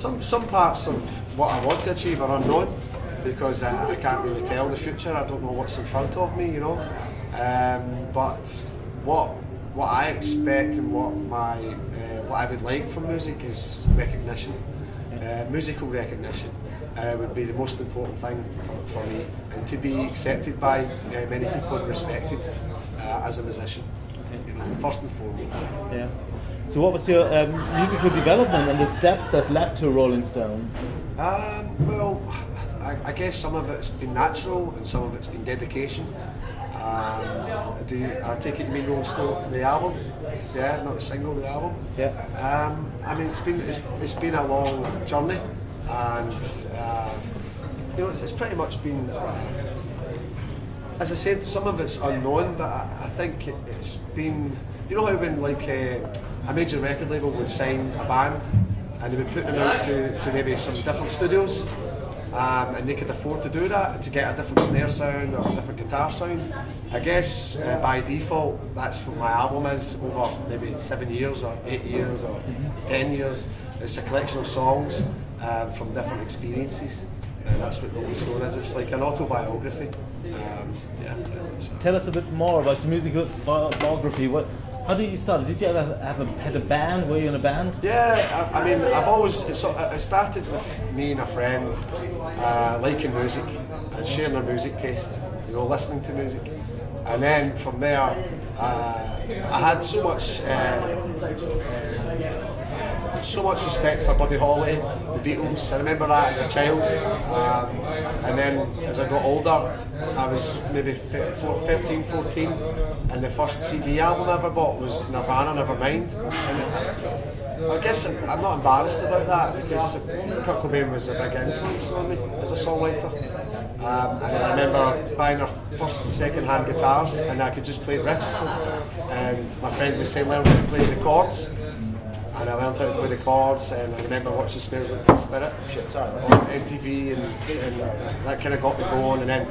Some parts of what I want to achieve are unknown because I can't really tell the future. I don't know what's in front of me, you know. But what I expect and what I would like from music is recognition. Musical recognition would be the most important thing for me, and to be accepted by many people and respected as a musician. You know, first and foremost. Yeah. So what was your musical development and the steps that led to Rolling Stone? Well, I guess some of it's been natural and some of it's been dedication. I take it you mean Rolling Stone, the album? Yeah, not the single, the album. Yeah. I mean, it's been a long journey, and you know, it's pretty much been. As I said, some of it's unknown, but I think it's been. You know how when like a major record label would sign a band and they would put them out to maybe some different studios, and they could afford to do that to get a different snare sound or a different guitar sound. I guess by default that's what my album is over maybe 7 years or 8 years or 10 years. It's a collection of songs from different experiences, and that's what Rolling Stone is. It's like an autobiography. Yeah. Tell us a bit more about the musical biography. How did you start? Did you ever had a band? Were you in a band? Yeah, I mean, I've always. It started with me and a friend liking music and sharing our music taste. You know, listening to music, and then from there, I had so much respect for Buddy Holly, the Beatles. I remember that as a child, and then as I got older, I was maybe 13, 14, and the first CD album I ever bought was Nirvana, Nevermind. And I guess I'm not embarrassed about that because Kurt Cobain was a big influence on me as a songwriter. And I remember buying our first second-hand guitars, and I could just play riffs. And my friend was saying, learn how to play the chords. And I learned how to play the chords, and I remember watching Smells Like Teen Spirit on MTV, and that kind of got me going. And then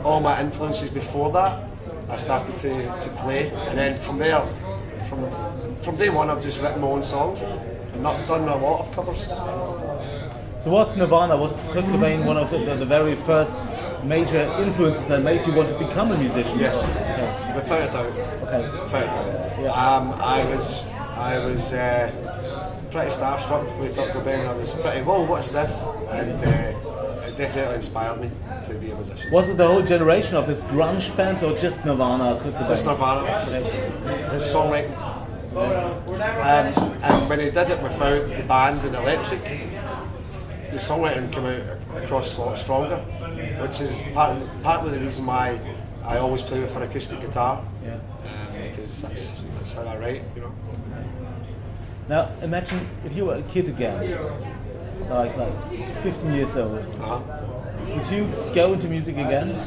all my influences before that, I started to play, and then from there, from day one, I've just written my own songs and not done a lot of covers. So was Nirvana, was Kurt Cobain one of the very first major influences that made you want to become a musician? Yes, without a doubt. Okay. Without a doubt. Yeah. I was pretty starstruck with Kurt Cobain. I was pretty, whoa, what's this? And it definitely inspired me to be a musician. Was it the whole generation of this grunge bands or just Nirvana? Just Nirvana. His songwriting. And when he did it without the band and electric, the songwriting came out across a lot stronger, which is partly the reason why I always play with an acoustic guitar. Yeah. Because that's how I write, you know. Now imagine if you were a kid again, like 15 years old. Would you go into music again?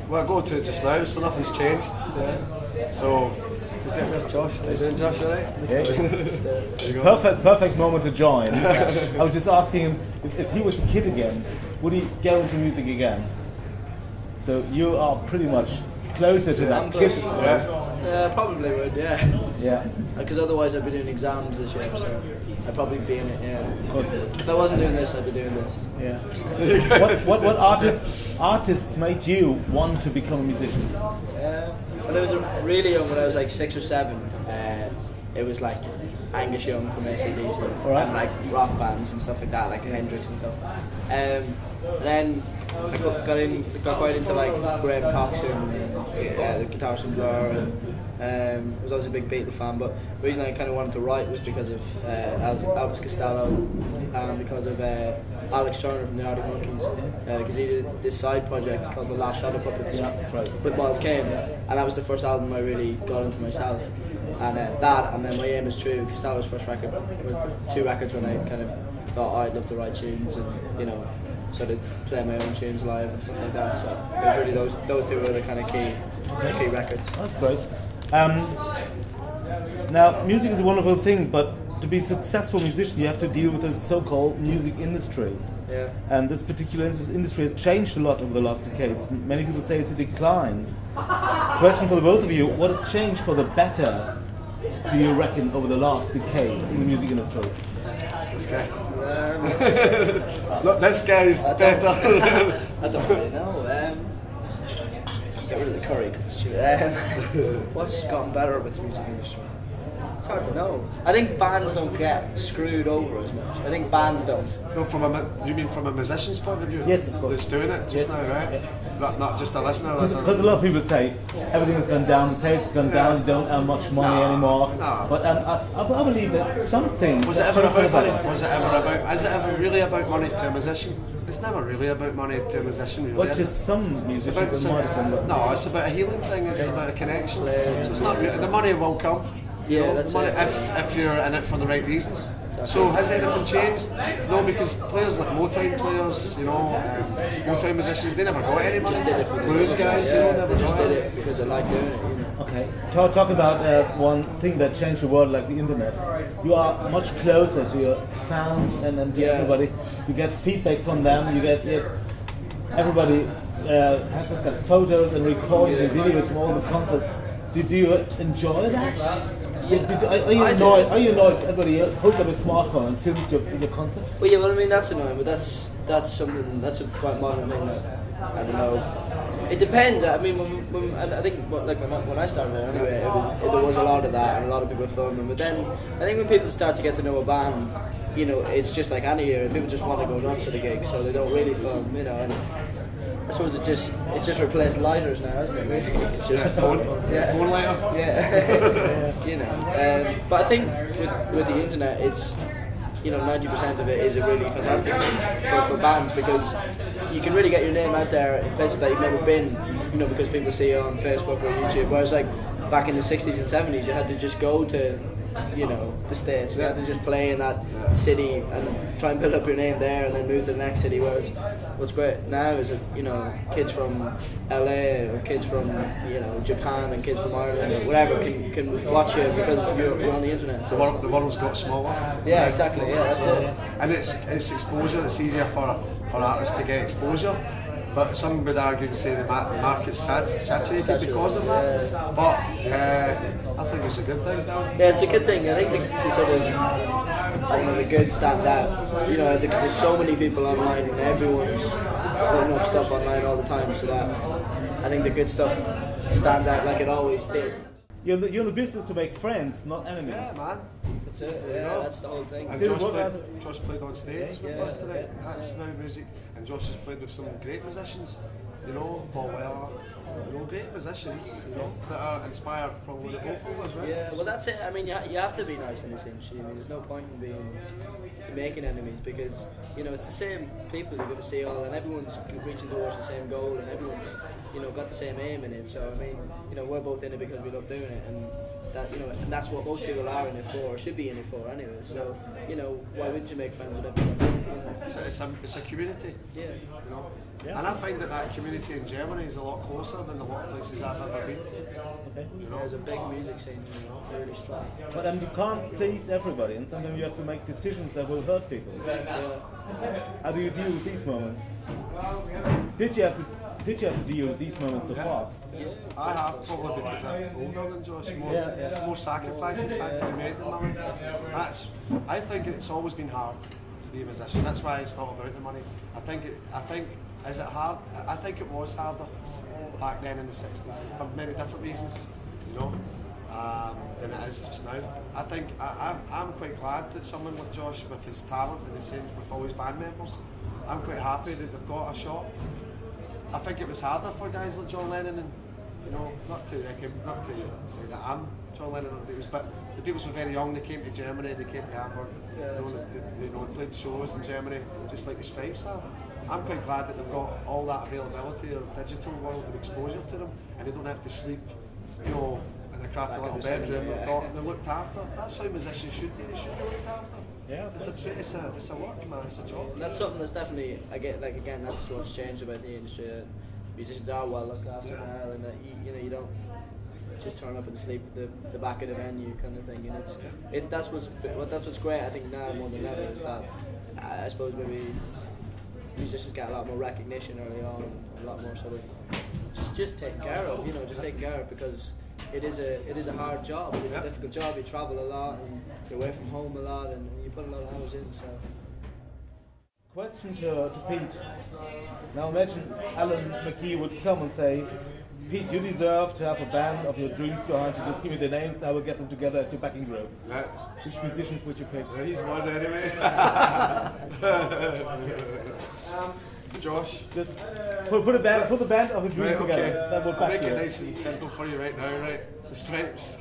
Well, I go to it just now, so nothing's changed. So, there's Josh. How you doing, Josh? All right? Okay. Perfect moment to join. I was just asking him if he was a kid again, would he go into music again? So you are pretty much closer to that. Yeah, probably would, yeah. Yeah. Because otherwise I'd be doing exams this year, so I'd probably be in it, yeah. If I wasn't doing this, I'd be doing this. Yeah. What artists made you want to become a musician? When I was really young, when I was like 6 or 7, it was like Angus Young from AC/DC, and like rock bands and stuff like that, like Hendrix and stuff. Then I got quite into like Graham Coxon, the guitarist from Blur, and was always a big Beatle fan. But the reason I kind of wanted to write was because of Elvis Costello, and because of Alex Turner from the Arctic Monkeys, because he did this side project called The Last Shadow Puppets with Miles Kane, and that was the first album I really got into myself. And that, and then My Aim Is True, Costello's first record, were 2 records when I kind of thought, oh, I'd love to write tunes and, you know, sort of play my own tunes live and stuff like that. So it was really those 2 were the kind of key records. That's great. Now, music is a wonderful thing, but to be a successful musician, you have to deal with the so-called music industry. Yeah. And this particular industry has changed a lot over the last decades. Many people say it's a decline. Question for the both of you: what has changed for the better do you reckon over the last decades in the music industry? This guy. Look, this guy's better. I don't really know. Get rid of the curry because it's cheap. What's gotten better with the music industry? It's hard to know. I think bands don't get screwed over as much. I think bands don't. No, you mean from a musician's point of view? Yes, of course. That's doing it just now, right? Yeah. Not just a listener. Because a lot of people say everything has gone down, the sales has gone down, you don't earn much money anymore. No. But I believe that some things... Was it ever about money? Is it ever really about money to a musician? It's never really about money to a musician, really. But just some musicians might have been. No, it's about a healing thing, it's about a connection. So it's not really, the money will come. Yeah, that's money, it. if you're in it for the right reasons. Exactly. So has anything changed? No, because players like Motown players, Motown musicians, they never got any money. Just did it for blues guys, they just did it because they like doing it. Okay. Talk about one thing that changed the world, like the internet. You are much closer to your fans and everybody. You get feedback from them. You get everybody has just got photos and recordings and videos from all the concerts. Do you enjoy that? Are you annoyed? Everybody holds up a smartphone and films your concert? Well, yeah, well, I mean that's annoying, but that's a quite modern thing that I don't know. It depends. I mean, I think when I started anyway, there was a lot of that and a lot of people filming. But then I think when people start to get to know a band, it's just like any year. People just want to go nuts at a gig, so they don't really film, And I suppose it's just replaced lighters now, isn't it? Really? It's just phone lighter. Yeah. But I think with the internet, it's 90% of it is a really fantastic thing for bands because you can really get your name out there in places that you've never been, because people see you on Facebook or YouTube. Whereas like back in the 60s and 70s, you had to just go to the States. You had to just play in that city and try and build up your name there and then move to the next city. Whereas what's great now is that, kids from LA or kids from, Japan and kids from Ireland or whatever can watch you because you're on the internet. So the world's got smaller. Yeah, exactly. Yeah, that's it. And it's exposure. It's easier for artists to get exposure. But some would argue and say the market's saturated because of that. But I think it's a good thing. Yeah, it's a good thing. I think the sort of the good stand out. Because there's so many people online and everyone's putting up stuff online all the time. So that I think the good stuff stands out like it always did. You're in the business to make friends, not enemies. Yeah, man. That's it. Yeah, that's the whole thing. And Josh played on stage with us today. That's how music. And Josh has played with some great musicians. Paul Weller. Great musicians. That are inspired probably the both of us, right? Yeah. Well, that's it. I mean, you have to be nice in this industry. I mean, there's no point in making enemies because it's the same people you're going to see all, and everyone's reaching towards the same goal, and everyone's got the same aim in it. So I mean, we're both in it because we love doing it, and that and that's what most people are in it for, or should be in it for anyway. So why wouldn't you make friends with everyone? It's a community. Yeah. Yeah. And I find that community in Germany is a lot closer than a lot of places I've ever been to. Okay. There's a big music scene, really strong. But you can't please everybody, and sometimes you have to make decisions that will hurt people. Yeah. How do you deal with these moments? Did you have to deal with these moments so far? Yeah, I have, probably because I'm older than Josh. It's more sacrifices had to be made in my life. I think it's always been hard to be a musician. That's why it's not about the money. I think is it hard? I think it was harder back then in the 60s for many different reasons, than it is just now. I think I'm quite glad that someone like Josh, with his talent and the same with all his band members, I'm quite happy that they've got a shot. I think it was harder for guys like John Lennon and not to say that I'm John Lennon or the Beatles, but the Beatles were very young. They came to Germany, they came to Hamburg, they played shows in Germany just like the Stripes have. I'm quite glad that they've got all that availability of digital world and exposure to them, and they don't have to sleep, in a crappy little bedroom. They're looked after. That's how musicians should be. They should be looked after. Yeah, it's a work, man. It's a job. That's something that's definitely again that's what's changed about the industry. Musicians are well looked after now, and that you don't just turn up and sleep at the back of the venue kind of thing. And it's that's what's great. I think now more than ever is that I suppose maybe musicians get a lot more recognition early on, a lot more sort of just taken care of. Just taken care of because it is a hard job. It is a difficult job. You travel a lot and you're away from home a lot, and you put a lot of hours in. So. Question to Pete. Now imagine Alan McKee would come and say, Pete, you deserve to have a band of your dreams behind you. Just give me the names, I will get them together as your backing group. Yeah. Which musicians would you pick? He's one anyway. Josh. Just put the band of your dreams together. Okay. That will back Make you. it nice and simple for you right now, right? The Stripes.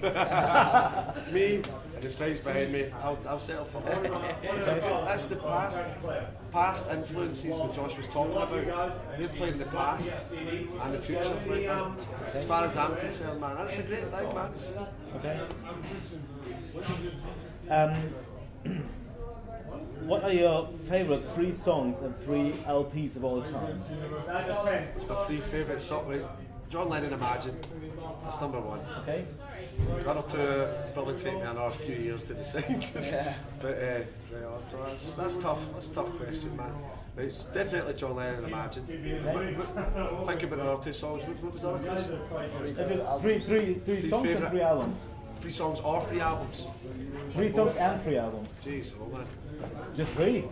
Me and the Stripes behind me. I'll settle for that. That's the past influences what Josh was talking about. They're playing the past and the future right now. As far as I'm concerned, man, that's a great thing, man. Okay. What are your favourite 3 songs and 3 LPs of all time? It's my 3 favourite songs. Right? John Lennon, Imagine. That's number 1. Okay. The other 2 probably take me another few years to decide. But that's tough. That's a tough question, man. But it's definitely John Lennon, Imagine. Think about the other 2 songs. What was the other question? 3 songs and 3 albums. 3 songs or 3 albums? 3 songs and 3 albums. Jeez, oh man. Just 3?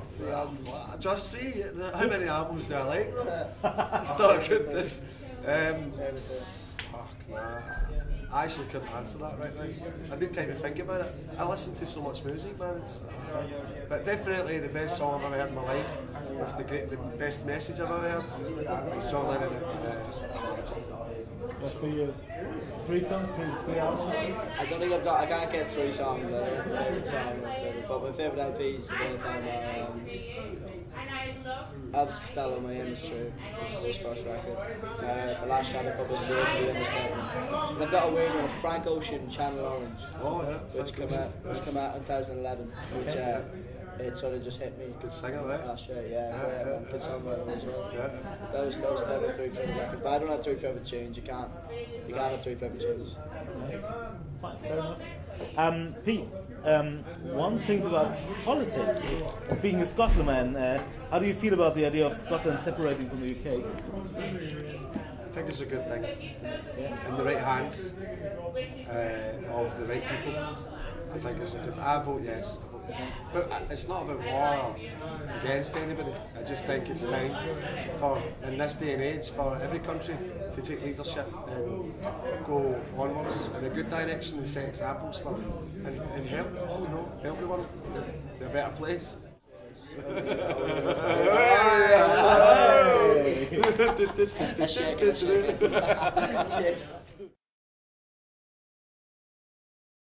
Just 3? How many albums do I like though? It's not good, this. Fuck, man. I actually couldn't answer that right now. I need time to think about it. I listen to so much music, man. But definitely the best song I've ever heard in my life, with the best message I've ever heard, is John Lennon. That's for you. 3 songs, 3 albums? I don't think I can't get 3 songs. I don't have a favourite song, but my favourite LPs of all time are Elvis Costello, My Aim Is True, which is his first record. The Last Shadow Puppets, The Age of the Understanding. And I've got a weird one of Frank Ocean, Channel Orange, which came out in 2011, which it sort of just hit me. Good singer, right? Last year, good songwriter as well. Those definitely 3 favourite records, but I don't have 3 favourite tunes. You can't have 3 favourite tunes. Fine, fair enough. Pete, one thing about politics, as being a Scotland man, how do you feel about the idea of Scotland separating from the UK? I think it's a good thing. In the right hands of the right people. I think it's a good. I vote yes. But it's not about war against anybody. I just think it's time for, in this day and age, for every country to take leadership and go onwards in a good direction and set examples for and help, help the world to a better place. Cheers.